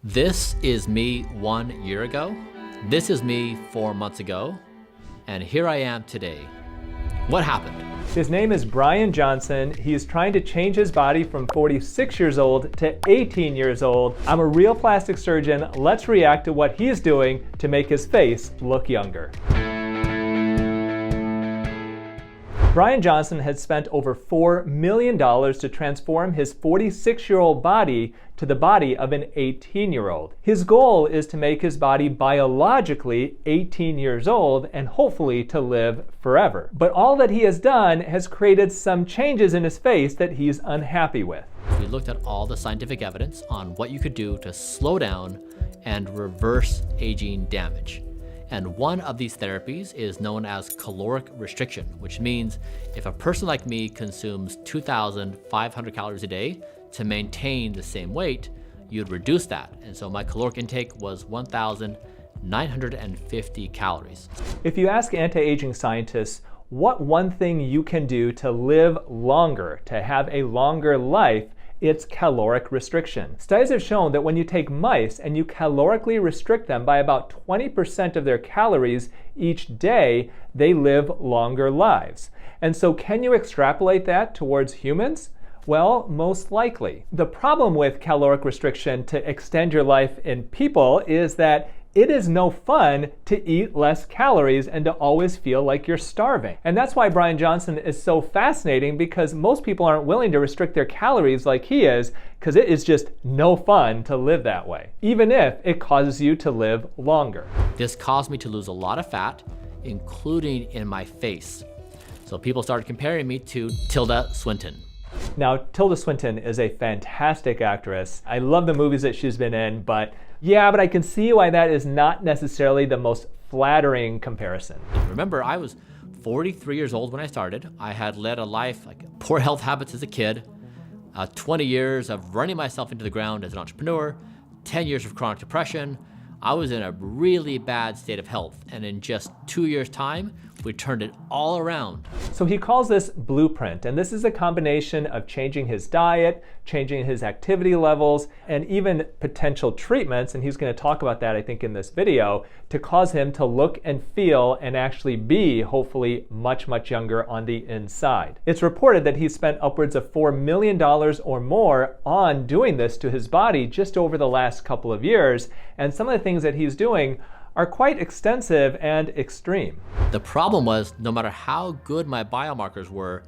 This is me 1 year ago. This is me 4 months ago. And here I am today. What happened? His name is Brian Johnson. He's trying to change his body from 46 years old to 18 years old. I'm a real plastic surgeon. Let's react to what he's doing to make his face look younger. Brian Johnson has spent over $4 million to transform his 46-year-old body to the body of an 18-year-old. His goal is to make his body biologically 18 years old and hopefully to live forever. But all that he has done has created some changes in his face that he's unhappy with. We looked at all the scientific evidence on what you could do to slow down and reverse aging damage. And one of these therapies is known as caloric restriction, which means if a person like me consumes 2,500 calories a day to maintain the same weight, you'd reduce that. And so my caloric intake was 1,950 calories. If you ask anti-aging scientists, what one thing you can do to live longer, to have a longer life, it's caloric restriction. Studies have shown that when you take mice and you calorically restrict them by about 20% of their calories each day, they live longer lives. And so can you extrapolate that towards humans? Well, most likely. The problem with caloric restriction to extend your life in people is that it is no fun to eat less calories and to always feel like you're starving. And that's why Brian Johnson is so fascinating, because most people aren't willing to restrict their calories like he is, because it is just no fun to live that way, even if it causes you to live longer. This caused me to lose a lot of fat, including in my face. So people started comparing me to Tilda Swinton. Now, Tilda Swinton is a fantastic actress. I love the movies that she's been in, but I can see why that is not necessarily the most flattering comparison. Remember, I was 43 years old when I started. I had led a life like poor health habits as a kid, 20 years of running myself into the ground as an entrepreneur, 10 years of chronic depression. I was in a really bad state of health, and in just 2 years' time, we turned it all around. So he calls this Blueprint, and this is a combination of changing his diet, changing his activity levels, and even potential treatments, and he's going to talk about that, I think, in this video, to cause him to look and feel and actually be, hopefully, much, much younger on the inside. It's reported that he spent upwards of $4 million or more on doing this to his body just over the last couple of years, and some of the things that he's doing are quite extensive and extreme. The problem was, no matter how good my biomarkers were,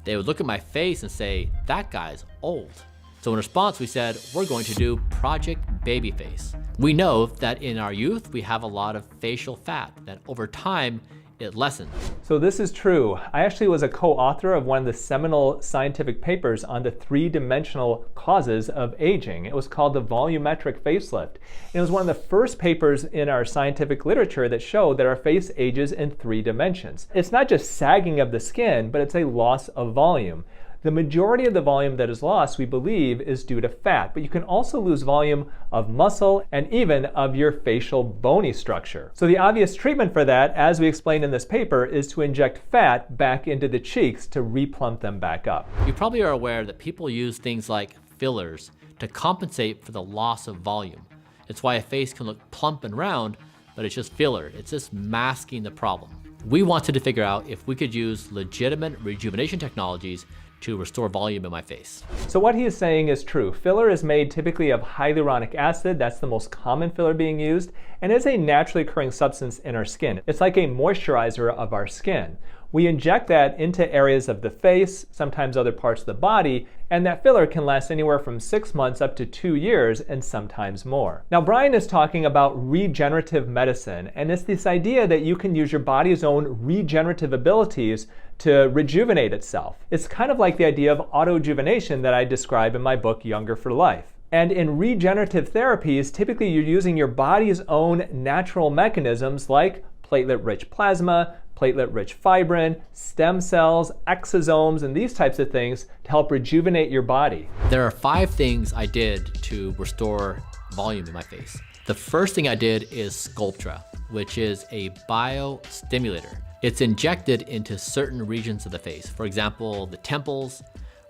they would look at my face and say, that guy's old. So in response, we said, we're going to do Project Babyface. We know that in our youth, we have a lot of facial fat, that over time, it lessens. So this is true. I actually was a co-author of one of the seminal scientific papers on the three-dimensional causes of aging. It was called the volumetric facelift. And it was one of the first papers in our scientific literature that showed that our face ages in 3 dimensions. It's not just sagging of the skin, but it's a loss of volume. The majority of the volume that is lost, we believe, is due to fat, but you can also lose volume of muscle and even of your facial bony structure. So the obvious treatment for that, as we explained in this paper, is to inject fat back into the cheeks to replump them back up. You probably are aware that people use things like fillers to compensate for the loss of volume. It's why a face can look plump and round, but it's just filler. It's just masking the problem. We wanted to figure out if we could use legitimate rejuvenation technologies to restore volume in my face. So what he is saying is true. Filler is made typically of hyaluronic acid. That's the most common filler being used, and it's a naturally occurring substance in our skin. It's like a moisturizer of our skin. We inject that into areas of the face, sometimes other parts of the body, and that filler can last anywhere from 6 months up to 2 years and sometimes more. Now, Brian is talking about regenerative medicine, and it's this idea that you can use your body's own regenerative abilities to rejuvenate itself. It's kind of like the idea of autojuvenation that I describe in my book, Younger for Life. And in regenerative therapies, typically you're using your body's own natural mechanisms like platelet-rich plasma, platelet-rich fibrin, stem cells, exosomes, and these types of things to help rejuvenate your body. There are 5 things I did to restore volume in my face. The first thing I did is Sculptra, which is a biostimulator. It's injected into certain regions of the face. For example, the temples,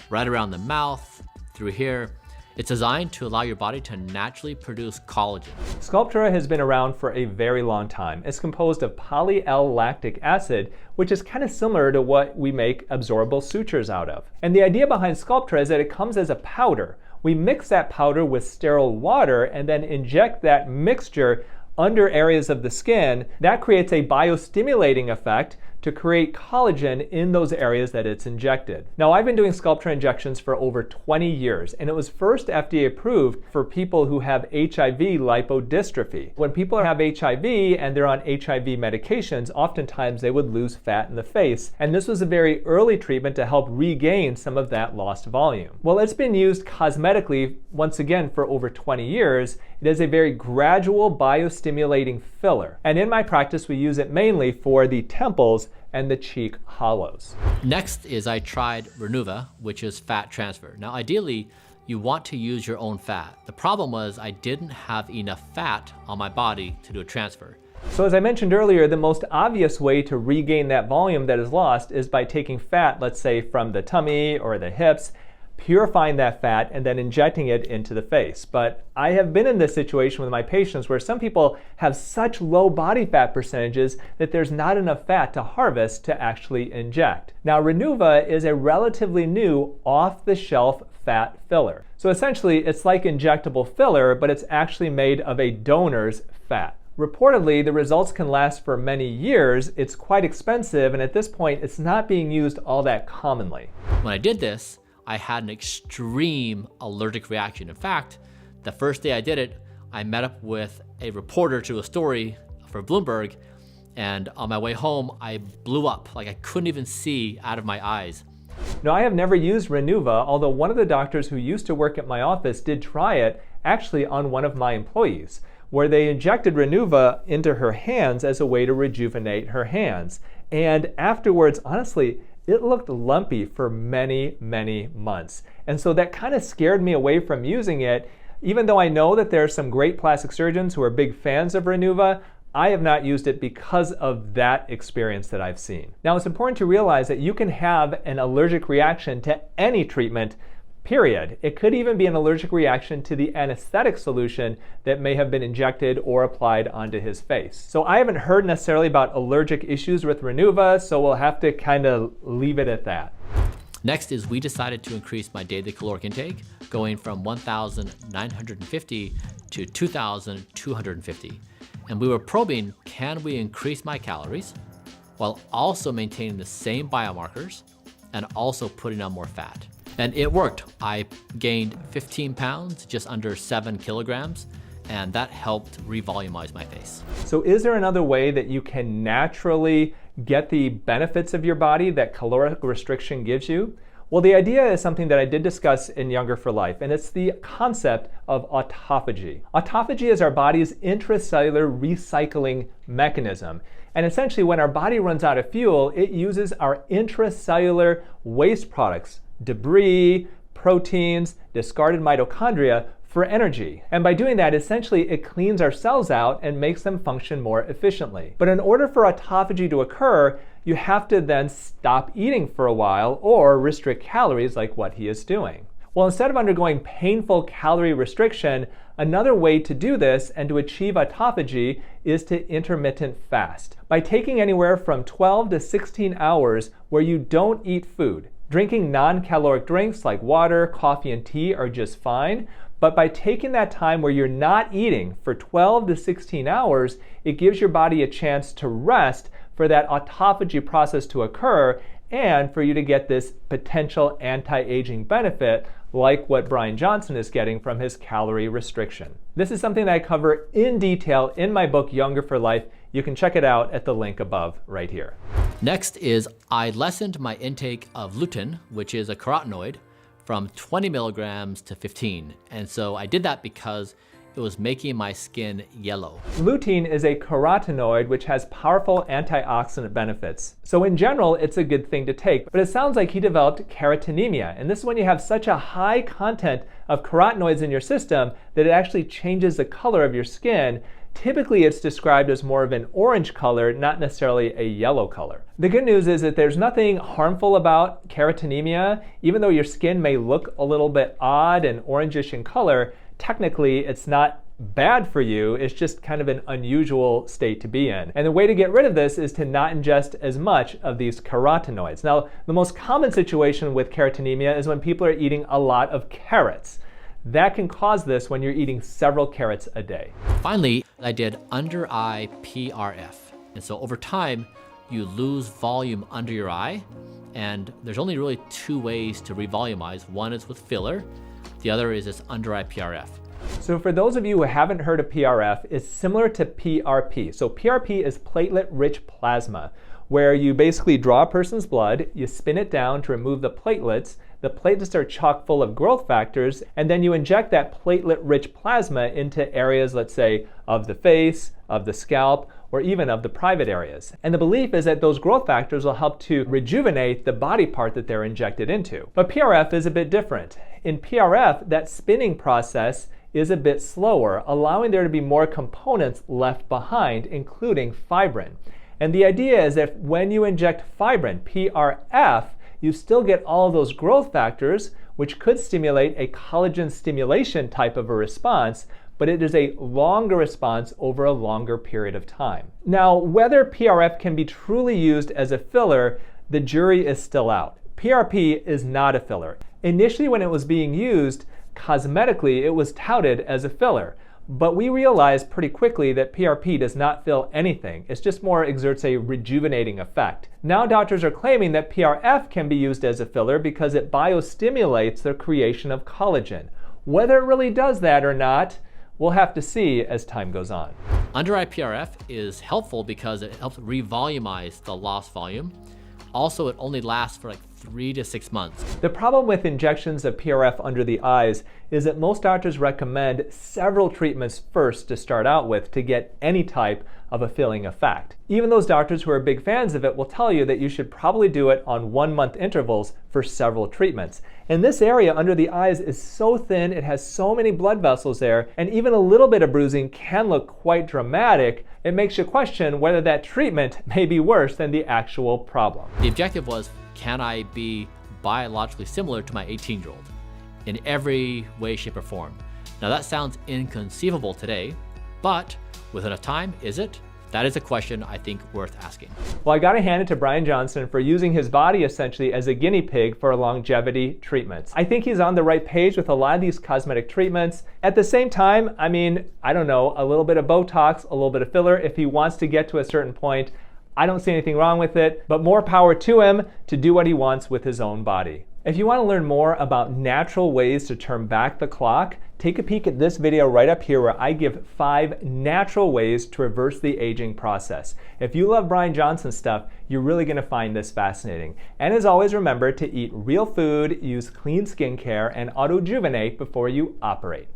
right around the mouth, through here. It's designed to allow your body to naturally produce collagen. Sculptra has been around for a very long time. It's composed of poly-L-lactic acid, which is kind of similar to what we make absorbable sutures out of. And the idea behind Sculptra is that it comes as a powder. We mix that powder with sterile water and then inject that mixture under areas of the skin. That creates a biostimulating effect to create collagen in those areas that it's injected. Now, I've been doing Sculptra injections for over 20 years, and it was first FDA approved for people who have HIV lipodystrophy. When people have HIV and they're on HIV medications, oftentimes they would lose fat in the face, and this was a very early treatment to help regain some of that lost volume. Well, it's been used cosmetically, once again, for over 20 years. It is a very gradual biostimulating filler, and in my practice, we use it mainly for the temples and the cheek hollows. Next is I tried Renuva, which is fat transfer. Now, ideally, you want to use your own fat. The problem was I didn't have enough fat on my body to do a transfer. So as I mentioned earlier, the most obvious way to regain that volume that is lost is by taking fat, let's say from the tummy or the hips, purifying that fat and then injecting it into the face. But I have been in this situation with my patients where some people have such low body fat percentages that there's not enough fat to harvest to actually inject. Now, Renuva is a relatively new off-the-shelf fat filler. So essentially, it's like injectable filler, but it's actually made of a donor's fat. Reportedly, the results can last for many years. It's quite expensive, and at this point, it's not being used all that commonly. When I did this, I had an extreme allergic reaction. In fact, the first day I did it, I met up with a reporter to a story for Bloomberg, and on my way home, I blew up. Like I couldn't even see out of my eyes. Now, I have never used Renuva, although one of the doctors who used to work at my office did try it, actually on one of my employees, where they injected Renuva into her hands as a way to rejuvenate her hands. And afterwards, honestly, it looked lumpy for many, many months. And so that kind of scared me away from using it. Even though I know that there are some great plastic surgeons who are big fans of Renuva, I have not used it because of that experience that I've seen. Now, it's important to realize that you can have an allergic reaction to any treatment, period. It could even be an allergic reaction to the anesthetic solution that may have been injected or applied onto his face. So I haven't heard necessarily about allergic issues with Renuva, so we'll have to kind of leave it at that. Next is we decided to increase my daily caloric intake, going from 1,950 to 2,250. And we were probing, can we increase my calories while also maintaining the same biomarkers and also putting on more fat? And it worked. I gained 15 pounds, just under 7 kilograms, and that helped revolumize my face. So is there another way that you can naturally get the benefits of your body that caloric restriction gives you? Well, the idea is something that I did discuss in Younger for Life, and it's the concept of autophagy. Autophagy is our body's intracellular recycling mechanism. And essentially, when our body runs out of fuel, it uses our intracellular waste products, debris, proteins, discarded mitochondria, for energy. And by doing that, essentially it cleans our cells out and makes them function more efficiently. But in order for autophagy to occur, you have to then stop eating for a while or restrict calories like what he is doing. Well, instead of undergoing painful calorie restriction, another way to do this and to achieve autophagy is to intermittent fast. By taking anywhere from 12 to 16 hours where you don't eat food. Drinking non-caloric drinks like water, coffee, and tea are just fine, but by taking that time where you're not eating for 12 to 16 hours, it gives your body a chance to rest for that autophagy process to occur and for you to get this potential anti-aging benefit like what Brian Johnson is getting from his calorie restriction. This is something that I cover in detail in my book, Younger for Life. You can check it out at the link above right here. Next is I lessened my intake of lutein, which is a carotenoid, from 20 milligrams to 15. And so I did that because it was making my skin yellow. Lutein is a carotenoid which has powerful antioxidant benefits. So in general, it's a good thing to take, but it sounds like he developed carotenemia. And this is when you have such a high content of carotenoids in your system that it actually changes the color of your skin. Typically, it's described as more of an orange color, not necessarily a yellow color. The good news is that there's nothing harmful about carotenemia. Even though your skin may look a little bit odd and orangish in color, technically it's not bad for you. It's just kind of an unusual state to be in. And the way to get rid of this is to not ingest as much of these carotenoids. Now, the most common situation with carotenemia is when people are eating a lot of carrots. That can cause this when you're eating several carrots a day. Finally, I did under eye PRF. And so over time, you lose volume under your eye. And there's only really two ways to revolumize. One is with filler. The other is this under eye PRF. So for those of you who haven't heard of PRF, it's similar to PRP. So PRP is platelet-rich plasma, where you basically draw a person's blood, you spin it down to remove the platelets. The platelets are chock full of growth factors, and then you inject that platelet-rich plasma into areas, let's say, of the face, of the scalp, or even of the private areas. And the belief is that those growth factors will help to rejuvenate the body part that they're injected into. But PRF is a bit different. In PRF, that spinning process is a bit slower, allowing there to be more components left behind, including fibrin. And the idea is that when you inject fibrin, PRF, you still get all of those growth factors, which could stimulate a collagen stimulation type of a response, but it is a longer response over a longer period of time. Now, whether PRF can be truly used as a filler, the jury is still out. PRP is not a filler. Initially, when it was being used, cosmetically, it was touted as a filler, but we realized pretty quickly that PRP does not fill anything. It just more exerts a rejuvenating effect. Now doctors are claiming that PRF can be used as a filler because it biostimulates the creation of collagen. Whether it really does that or not, we'll have to see as time goes on. Under eye PRF is helpful because it helps revolumize the lost volume. Also, it only lasts for like 3 to 6 months. The problem with injections of PRF under the eyes is that most doctors recommend several treatments first to start out with to get any type of a filling effect. Even those doctors who are big fans of it will tell you that you should probably do it on 1-month intervals for several treatments. And this area under the eyes is so thin, it has so many blood vessels there, and even a little bit of bruising can look quite dramatic. It makes you question whether that treatment may be worse than the actual problem. The objective was, can I be biologically similar to my 18-year-old in every way, shape, or form? Now that sounds inconceivable today, but with enough time, is it? That is a question I think worth asking. Well, I gotta hand it to Brian Johnson for using his body essentially as a guinea pig for longevity treatments. I think he's on the right page with a lot of these cosmetic treatments. At the same time, I mean, I don't know, a little bit of Botox, a little bit of filler, if he wants to get to a certain point, I don't see anything wrong with it, but more power to him to do what he wants with his own body. If you want to learn more about natural ways to turn back the clock, take a peek at this video right up here where I give 5 natural ways to reverse the aging process. If you love Brian Johnson's stuff, you're really going to find this fascinating. And as always, remember to eat real food, use clean skincare, and auto-rejuvenate before you operate.